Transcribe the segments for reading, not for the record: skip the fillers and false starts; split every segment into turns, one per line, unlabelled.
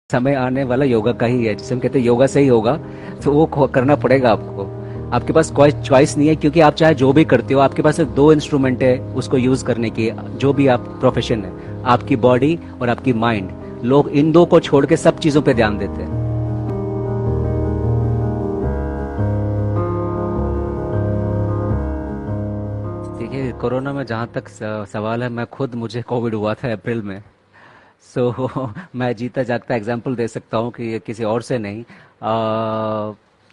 समय आने वाला योगा का ही है, जिसे हम कहते हैं योगा से ही होगा। तो वो करना पड़ेगा आपको। आपके पास कोई चॉइस नहीं है, क्योंकि आप चाहे जो भी करते हो, आपके पास सिर्फ दो इंस्ट्रूमेंट है उसको यूज करने की। जो भी आप प्रोफेशन है, आपकी बॉडी और आपकी माइंड। लोग इन दो को छोड़ के सब चीजों पे ध्यान देते हैं। देखिए, कोरोना में जहाँ तक सवाल है, मैं खुद, मुझे कोविड हुआ था अप्रैल में। सो मैं जीता जागता एग्जाम्पल दे सकता हूँ कि ये किसी और से नहीं।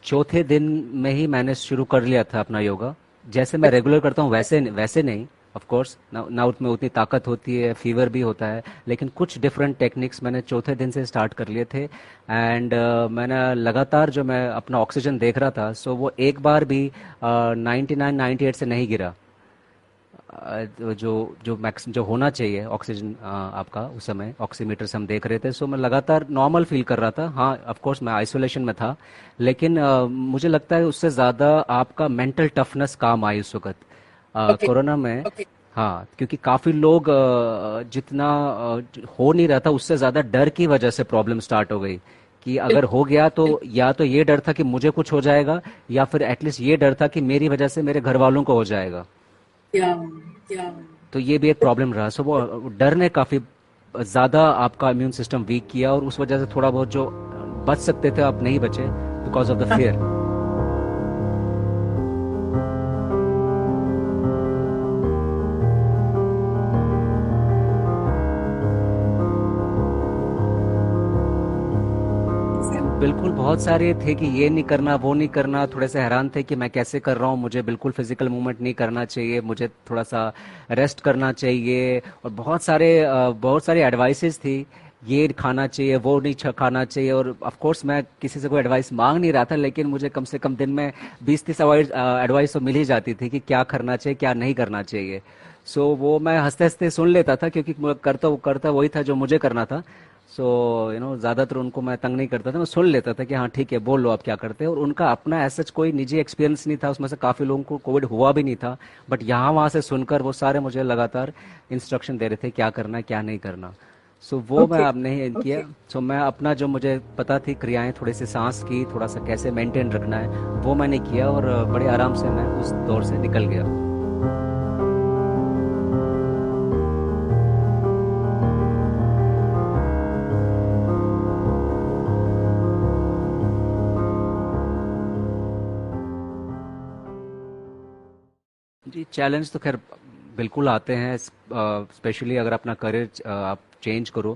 चौथे दिन में ही मैंने शुरू कर लिया था अपना योगा। जैसे मैं रेगुलर करता हूँ वैसे वैसे नहीं। ऑफ कोर्स ना उसमें उतनी ताकत होती है, फीवर भी होता है, लेकिन कुछ डिफरेंट टेक्निक्स मैंने चौथे दिन से स्टार्ट कर लिए थे। एंड मैंने लगातार जो मैं अपना ऑक्सीजन देख रहा था, सो वो एक बार भी 99 98 से नहीं गिरा। जो जो मैक्स जो होना चाहिए ऑक्सीजन आपका, उस समय ऑक्सीमीटर से हम देख रहे थे। सो मैं लगातार नॉर्मल फील कर रहा था। हाँ, ऑफ कोर्स मैं आइसोलेशन में था, लेकिन मुझे लगता है उससे ज़्यादा आपका मेंटल टफनेस काम आई उस वक्त
ओके।
कोरोना में।
ओके।
हाँ, क्योंकि काफ़ी लोग जितना हो नहीं रहा था, उससे ज़्यादा डर की वजह से प्रॉब्लम स्टार्ट हो गई। कि अगर
बिल्कुल।
हो गया तो या तो ये डर था कि मुझे कुछ हो जाएगा, या फिर एटलीस्ट ये डर था कि मेरी वजह से मेरे घर वालों को हो जाएगा।
या
तो ये भी एक प्रॉब्लम रहा। सो वो डर ने काफ़ी ज़्यादा आपका इम्यून सिस्टम वीक किया, और उस वजह से थोड़ा बहुत जो बच सकते थे आप नहीं बचे, बिकॉज ऑफ द फियर। बिल्कुल, बहुत सारे थे कि ये नहीं करना, वो नहीं करना। थोड़े से हैरान थे कि मैं कैसे कर रहा हूँ, मुझे बिल्कुल फिजिकल मूवमेंट नहीं करना चाहिए, मुझे थोड़ा सा रेस्ट करना चाहिए। और बहुत सारी एडवाइसेस थी। ये खाना चाहिए, वो नहीं खाना चाहिए। और ऑफ कोर्स मैं किसी से कोई एडवाइस मांग नहीं रहा था, लेकिन मुझे कम से कम दिन में 20 30 एडवाइस तो मिल ही जाती थी कि क्या करना चाहिए, क्या नहीं करना चाहिए। सो वो मैं हंसते हंसते सुन लेता था, क्योंकि मैं करता वही था जो मुझे करना था। सो ज़्यादातर उनको मैं तंग नहीं करता था, मैं सुन लेता था कि हाँ ठीक है, बोल लो आप क्या करते हैं। और उनका अपना ऐसा कोई निजी एक्सपीरियंस नहीं था, उसमें से काफ़ी लोगों को कोविड हुआ भी नहीं था। बट यहाँ वहाँ से सुनकर वो सारे मुझे लगातार इंस्ट्रक्शन दे रहे थे क्या करना है क्या नहीं करना। सो वो मैं
ओके।
अब नहीं किया। सो मैं अपना जो मुझे पता थी क्रियाएं, थोड़ी सी सांस की, थोड़ा सा कैसे मेंटेन रखना है, वो मैंने किया। और बड़े आराम से मैं उस दौर से निकल गया। जी, चैलेंज तो खैर बिल्कुल आते हैं, स्पेशली अगर अपना करियर आप चेंज करो।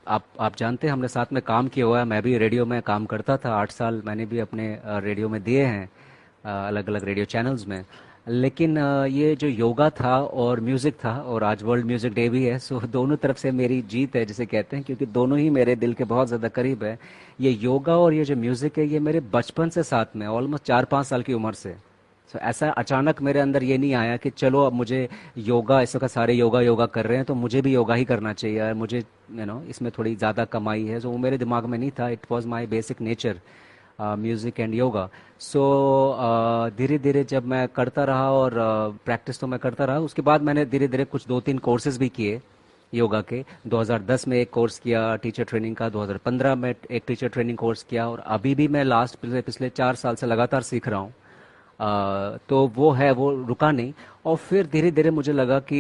आप जानते हैं, हमने साथ में काम किया हुआ है। मैं भी रेडियो में काम करता था, 8 साल मैंने भी अपने रेडियो में दिए हैं, अलग अलग रेडियो चैनल्स में। लेकिन ये जो योगा था और म्यूज़िक था, और आज वर्ल्ड म्यूज़िक डे भी है, सो दोनों तरफ से मेरी जीत है जिसे कहते हैं, क्योंकि दोनों ही मेरे दिल के बहुत ज़्यादा करीब है। ये योगा और ये जो म्यूज़िक है, ये मेरे बचपन से साथ में, ऑलमोस्ट 4 5 साल की उम्र से। सो ऐसा अचानक मेरे अंदर ये नहीं आया कि चलो अब मुझे योगा, इस वक्त सारे योगा योगा कर रहे हैं तो मुझे भी योगा ही करना चाहिए, और मुझे इसमें थोड़ी ज़्यादा कमाई है। सो वो मेरे दिमाग में नहीं था। It was my basic nature, music and yoga. So धीरे धीरे जब मैं करता रहा, और प्रैक्टिस तो मैं करता रहा, उसके बाद मैंने धीरे धीरे कुछ 2 3 कोर्सेज भी किए योगा के। 2010 में एक कोर्स किया टीचर ट्रेनिंग का, 2015 में एक टीचर ट्रेनिंग कोर्स किया, और अभी भी मैं लास्ट पिछले पिछले 4 साल से लगातार सीख रहा हूँ। तो वो है, वो रुका नहीं। और फिर धीरे धीरे मुझे लगा कि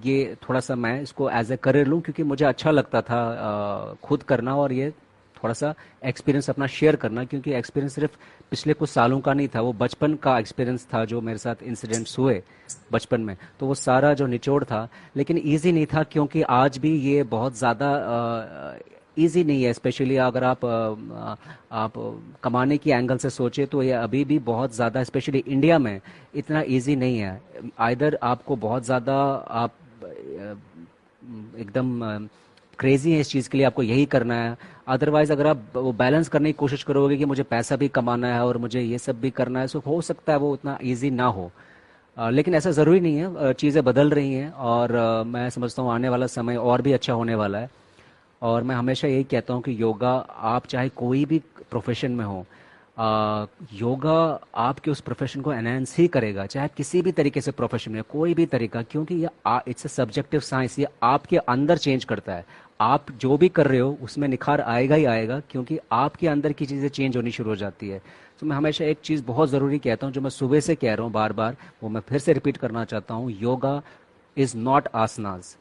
ये थोड़ा सा मैं इसको एज ए करियर लूँ, क्योंकि मुझे अच्छा लगता था खुद करना, और ये थोड़ा सा एक्सपीरियंस अपना शेयर करना, क्योंकि एक्सपीरियंस सिर्फ पिछले कुछ सालों का नहीं था, वो बचपन का एक्सपीरियंस था जो मेरे साथ इंसिडेंट्स हुए बचपन में। तो वो सारा जो निचोड़ था, लेकिन ईजी नहीं था, क्योंकि आज भी ये बहुत ज़्यादा ईजी नहीं है। स्पेशली अगर आप कमाने की एंगल से सोचे तो ये अभी भी बहुत ज़्यादा, स्पेशली इंडिया में, इतना इजी नहीं है। आइदर आपको बहुत ज़्यादा, आप एकदम क्रेजी है इस चीज़ के लिए, आपको यही करना है। अदरवाइज अगर आप वो बैलेंस करने की कोशिश करोगे कि मुझे पैसा भी कमाना है और मुझे ये सब भी करना है, सो हो सकता है वो उतना इजी ना हो। लेकिन ऐसा ज़रूरी नहीं है, चीज़ें बदल रही हैं, और मैं समझता हूँ आने वाला समय और भी अच्छा होने वाला है। और मैं हमेशा यही कहता हूँ कि योगा, आप चाहे कोई भी प्रोफेशन में हो, योगा आपके उस प्रोफेशन को एनहेंस ही करेगा, चाहे आप किसी भी तरीके से प्रोफेशन में, कोई भी तरीका, क्योंकि ये इट्स अ सब्जेक्टिव साइंस, ये आपके अंदर चेंज करता है। आप जो भी कर रहे हो उसमें निखार आएगा ही आएगा, क्योंकि आपके अंदर की चीज़ें चेंज होनी शुरू हो जाती है। तो मैं हमेशा एक चीज़ बहुत ज़रूरी कहता हूँ, जो मैं सुबह से कह रहा हूँ बार बार, वो मैं फिर से रिपीट करना चाहता हूँ। Yoga is not asanas.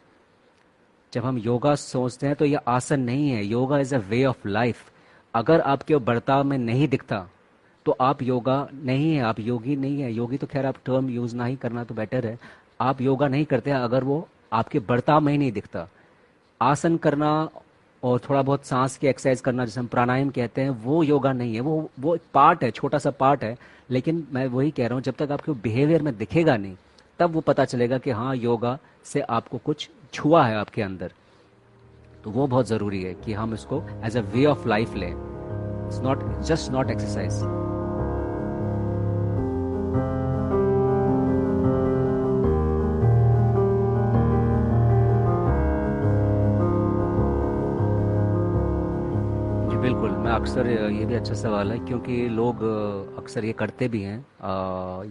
जब हम योगा सोचते हैं तो ये आसन नहीं है, yoga is a way of life. अगर आपके बर्ताव में नहीं दिखता तो आप योगा नहीं है, आप योगी नहीं है। योगी तो खैर आप टर्म यूज़ ना ही करना तो बेटर है। आप योगा नहीं करते हैं अगर वो आपके बर्ताव में ही नहीं दिखता। आसन करना और थोड़ा बहुत सांस की एक्सरसाइज करना, जिसे हम प्राणायाम कहते हैं, वो योगा नहीं है। वो एक पार्ट है, छोटा सा पार्ट है। लेकिन मैं वही कह रहा हूँ, जब तक आपके बिहेवियर में दिखेगा नहीं, तब वो पता चलेगा कि हाँ, योगा से आपको कुछ छुआ है आपके अंदर। तो वो बहुत ज़रूरी है कि हम इसको as a way of life लें। It's not just not exercise. जी बिल्कुल, मैं अक्सर ये भी अच्छा सवाल है, क्योंकि लोग अक्सर ये करते भी हैं।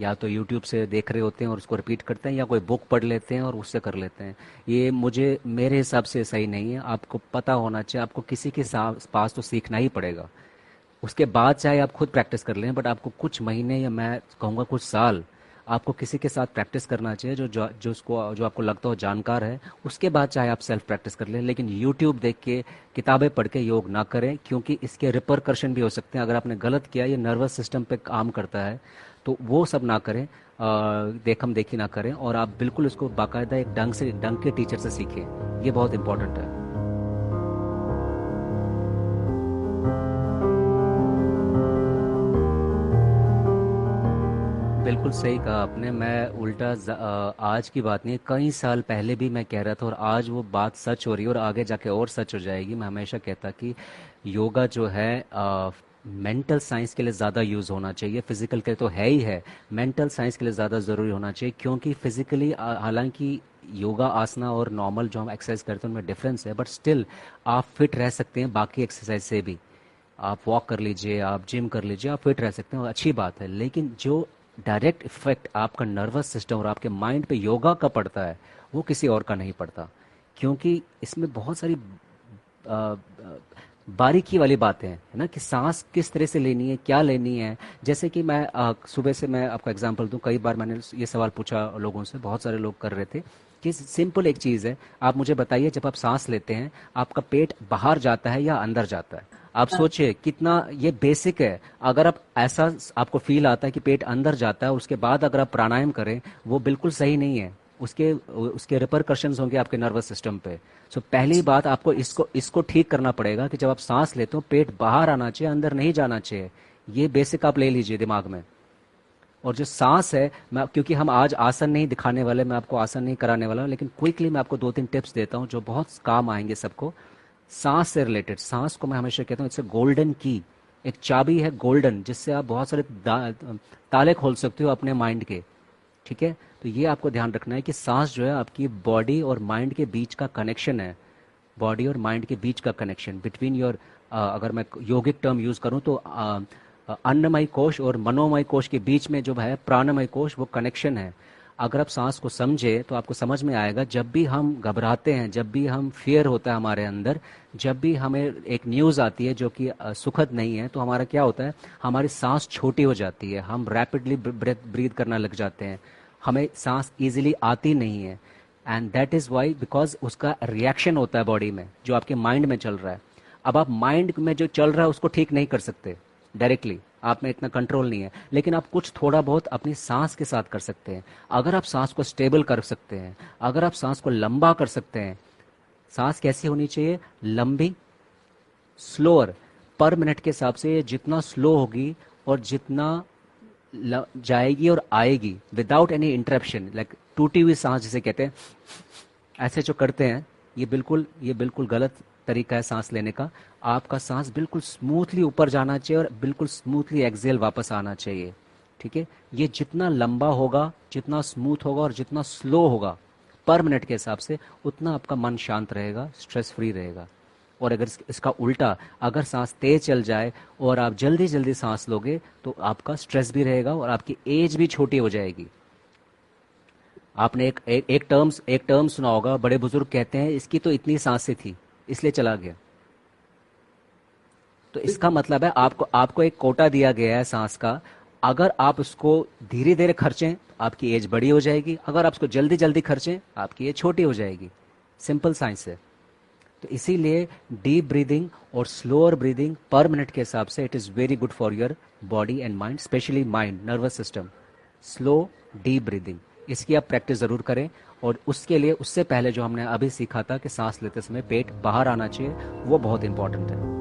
या तो यूट्यूब से देख रहे होते हैं और उसको रिपीट करते हैं, या कोई बुक पढ़ लेते हैं और उससे कर लेते हैं। ये मुझे मेरे हिसाब से सही नहीं है। आपको पता होना चाहिए, आपको किसी के पास तो सीखना ही पड़ेगा। उसके बाद चाहे आप खुद प्रैक्टिस कर लें, बट आपको कुछ महीने या मैं कहूँगा कुछ साल आपको किसी के साथ प्रैक्टिस करना चाहिए, जो उसको जो आपको लगता हो जानकार है। उसके बाद चाहे आप सेल्फ प्रैक्टिस कर लें, लेकिन यूट्यूब देख के, किताबें पढ़ के योग ना करें, क्योंकि इसके रिपरकशन भी हो सकते हैं। अगर आपने गलत किया, ये नर्वस सिस्टम पे काम करता है, तो वो सब ना करें। देखम देखी ना करें, और आप बिल्कुल इसको बाकायदा एक ढंग के टीचर से सीखें। ये बहुत इंपॉर्टेंट है। बिल्कुल सही कहा आपने। मैं उल्टा आज की बात नहीं, कई साल पहले भी मैं कह रहा था, और आज वो बात सच हो रही है और आगे जाके और सच हो जाएगी। मैं हमेशा कहता कि योगा जो है मेंटल साइंस के लिए ज़्यादा यूज़ होना चाहिए। फिजिकल के लिए तो है ही है, मेंटल साइंस के लिए ज़्यादा ज़रूरी होना चाहिए। क्योंकि फिजिकली हालांकि योगा आसना और नॉर्मल जो हम एक्सरसाइज करते हैं उनमें डिफरेंस है, बट स्टिल आप फिट रह सकते हैं बाकी एक्सरसाइज से भी। आप वॉक कर लीजिए, आप जिम कर लीजिए, आप फिट रह सकते हैं, और अच्छी बात है। लेकिन जो डायरेक्ट इफेक्ट आपका नर्वस सिस्टम और आपके माइंड पे योगा का पड़ता है, वो किसी और का नहीं पड़ता। क्योंकि इसमें बहुत सारी अ, अ, बारीकी वाली बातें हैं, है ना, कि सांस किस तरह से लेनी है, क्या लेनी है। जैसे कि मैं सुबह से मैं आपको एग्जांपल दूं, कई बार मैंने ये सवाल पूछा लोगों से, बहुत सारे लोग कर रहे थे कि सिंपल एक चीज़ है, आप मुझे बताइए, जब आप सांस लेते हैं आपका पेट बाहर जाता है या अंदर जाता है? आप सोचिए कितना ये बेसिक है। अगर आप ऐसा आपको फील आता है कि पेट अंदर जाता है, उसके बाद अगर आप प्राणायाम करें, वो बिल्कुल सही नहीं है। उसके उसके रिपरकशंस होंगे आपके नर्वस सिस्टम पे। सो पहली बात, आपको इसको इसको ठीक करना पड़ेगा कि जब आप सांस लेते हो पेट बाहर आना चाहिए, अंदर नहीं जाना चाहिए। ये बेसिक आप ले लीजिए दिमाग में। और जो सांस है, मैं क्योंकि हम आज आसन नहीं दिखाने वाले, मैं आपको आसन नहीं कराने वाला हूं, लेकिन क्विकली मैं आपको दो तीन टिप्स देता हूं जो बहुत काम आएंगे सबको। सांस से रिलेटेड, सांस को मैं हमेशा कहता हूँ इट्स अ गोल्डन की। एक चाबी है गोल्डन, जिससे आप बहुत सारे ताले खोल सकते हो अपने माइंड के। ठीक है, तो ये आपको ध्यान रखना है कि सांस जो है आपकी बॉडी और माइंड के बीच का कनेक्शन है। बॉडी और माइंड के बीच का कनेक्शन बिटवीन योर, अगर मैं योगिक टर्म यूज करूं तो अन्नमय कोश और मनोमय कोश के बीच में जो है प्राणमय कोश, वो कनेक्शन है। अगर आप सांस को समझे तो आपको समझ में आएगा, जब भी हम घबराते हैं, जब भी हम फियर होता है हमारे अंदर, जब भी हमें एक न्यूज़ आती है जो कि सुखद नहीं है, तो हमारा क्या होता है, हमारी सांस छोटी हो जाती है, हम रैपिडली ब्रीथ करना लग जाते हैं, हमें सांस इजीली आती नहीं है। And that is why, because उसका रिएक्शन होता है बॉडी में जो आपके माइंड में चल रहा है। अब आप माइंड में जो चल रहा है उसको ठीक नहीं कर सकते डायरेक्टली, आप में इतना कंट्रोल नहीं है, लेकिन आप कुछ थोड़ा बहुत अपनी सांस के साथ कर सकते हैं। अगर आप सांस को स्टेबल कर सकते हैं, अगर आप सांस को लंबा कर सकते हैं। सांस कैसी होनी चाहिए? लंबी, स्लोअर, पर मिनट के हिसाब से। जितना स्लो होगी और जितना जाएगी और आएगी विदाउट एनी इंटरप्शन, लाइक टूटी हुई सांस जिसे कहते हैं, ऐसे जो करते हैं, ये बिल्कुल गलत तरीका है सांस लेने का। आपका सांस बिल्कुल स्मूथली ऊपर जाना चाहिए और बिल्कुल स्मूथली एक्सेल वापस आना चाहिए। ठीक है, ये जितना लंबा होगा, जितना स्मूथ होगा और जितना स्लो होगा पर मिनट के हिसाब से, उतना आपका मन शांत रहेगा, स्ट्रेस फ्री रहेगा। और अगर इसका उल्टा, अगर सांस तेज चल जाए और आप जल्दी जल्दी सांस लोगे, तो आपका स्ट्रेस भी रहेगा और आपकी एज भी छोटी हो जाएगी। आपने एक टर्म सुना होगा, बड़े बुजुर्ग कहते हैं इसकी तो इतनी सांसें थी। इसलिए चला गया। तो इसका मतलब है आपको आपको एक कोटा दिया गया है सांस का। अगर आप उसको धीरे धीरे खर्चें तो आपकी एज बड़ी हो जाएगी, अगर आप उसको जल्दी जल्दी खर्चें आपकी एज छोटी हो जाएगी। सिंपल साइंस है। तो इसीलिए डीप ब्रीदिंग और स्लोअर ब्रीदिंग पर मिनट के हिसाब से it is very good for your body and mind, specially mind, nervous system. Slow deep breathing, इसकी आप प्रैक्टिस ज़रूर करें। और उसके लिए उससे पहले जो हमने अभी सीखा था कि सांस लेते समय पेट बाहर आना चाहिए, वो बहुत इंपॉर्टेंट है।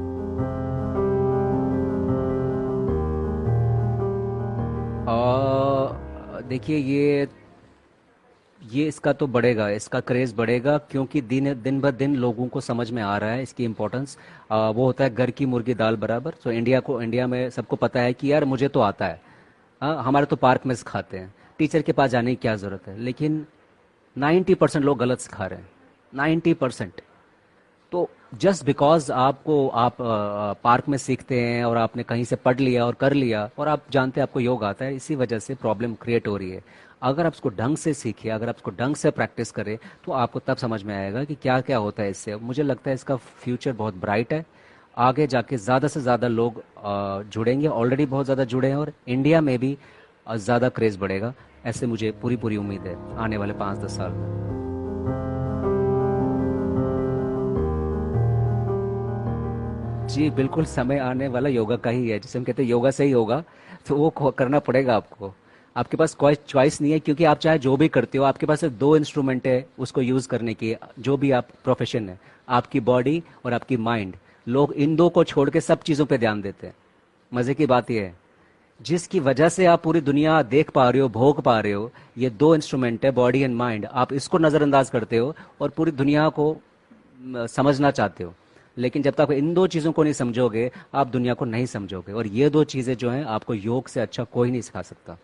देखिए ये इसका तो बढ़ेगा, इसका क्रेज़ बढ़ेगा, क्योंकि दिन दिन ब दिन लोगों को समझ में आ रहा है इसकी इम्पोर्टेंस। वो होता है घर की मुर्गी दाल बराबर। तो इंडिया में सबको पता है कि यार मुझे तो आता है। हाँ, हमारे तो पार्क में सिखाते हैं, टीचर के पास जाने की क्या ज़रूरत है। लेकिन 90% लोग गलत सिखा रहे हैं, 90%। तो जस्ट बिकॉज आप पार्क में सीखते हैं और आपने कहीं से पढ़ लिया और कर लिया और आप जानते हैं आपको योग आता है, इसी वजह से प्रॉब्लम क्रिएट हो रही है। अगर आप उसको ढंग से सीखिए, अगर आप उसको ढंग से प्रैक्टिस करें, तो आपको तब समझ में आएगा कि क्या क्या होता है इससे। मुझे लगता है इसका फ्यूचर बहुत ब्राइट है। आगे जाके ज़्यादा से ज़्यादा लोग जुड़ेंगे, ऑलरेडी बहुत ज़्यादा जुड़े हैं, और इंडिया में भी ज़्यादा क्रेज़ बढ़ेगा। ऐसे मुझे पूरी पूरी उम्मीद है आने वाले 5-10 साल में। जी बिल्कुल, समय आने वाला योगा का ही है, जिसे हम कहते हैं योगा से ही होगा। तो वो करना पड़ेगा आपको। आपके पास कोई चॉइस नहीं है, क्योंकि आप चाहे जो भी करते हो, आपके पास सिर्फ दो इंस्ट्रूमेंट है उसको यूज करने की। जो भी आप प्रोफेशन है, आपकी बॉडी और आपकी माइंड। लोग इन दो को छोड़ के सब चीज़ों पे ध्यान देते हैं। मज़े की बात यह है, जिसकी वजह से आप पूरी दुनिया देख पा रहे हो, भोग पा रहे हो, ये दो इंस्ट्रूमेंट है, बॉडी एंड माइंड। आप इसको नज़रअंदाज करते हो और पूरी दुनिया को समझना चाहते हो। लेकिन जब तक इन दो चीज़ों को नहीं समझोगे, आप दुनिया को नहीं समझोगे। और ये दो चीज़ें जो हैं, आपको योग से अच्छा कोई नहीं सिखा सकता।